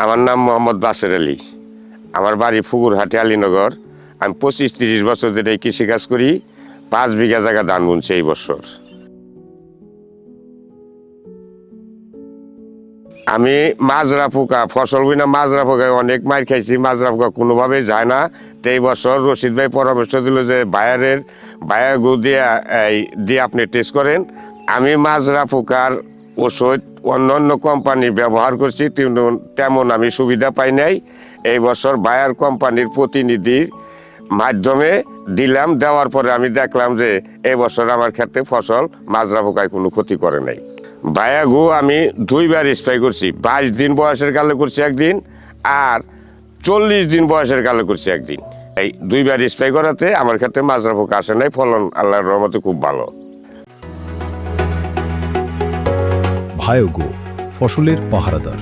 আমার নাম মোহাম্মদ বাসের আলী। আমার বাড়ি ফুকুরহাটি আলীনগর। আমি 25-30 বছর ধরে এই কৃষিকাজ করি। 5 বিঘা জায়গা ধান বুনছি এই বছর। আমি মাজরা পোকা ফসল বুনা মাজরা পোকায় অনেক মার খাইছি। মাজরা পোকা কোনোভাবেই যায় না। তো এই বছর রশিদ ভাই পরামর্শ দিল যে বায়াগু দিয়ে আপনি টেস্ট করেন। আমি মাজরা পোকার ওষুধ অন্য কোম্পানি ব্যবহার করছি, তেমন আমি সুবিধা পাই নাই। এই বছর বায়ার কোম্পানির প্রতিনিধির মাধ্যমে দিলাম। দেওয়ার পরে আমি দেখলাম যে এই বছর আমার ক্ষেত্রে ফসল মাজরা পোকায় কোনো ক্ষতি করে নাই। বায়াগু আমি 2বার স্প্রে করছি। 22 দিন বয়সের কালে করছি একদিন, আর 40 দিন বয়সের কালে করছি একদিন। এই 2বার স্প্রে করাতে আমার ক্ষেত্রে মাজরা পোকা আসে নাই। ফলন আল্লাহর রহমতে খুব ভালো। ভায়োগো, ফসলের পাহারাদার।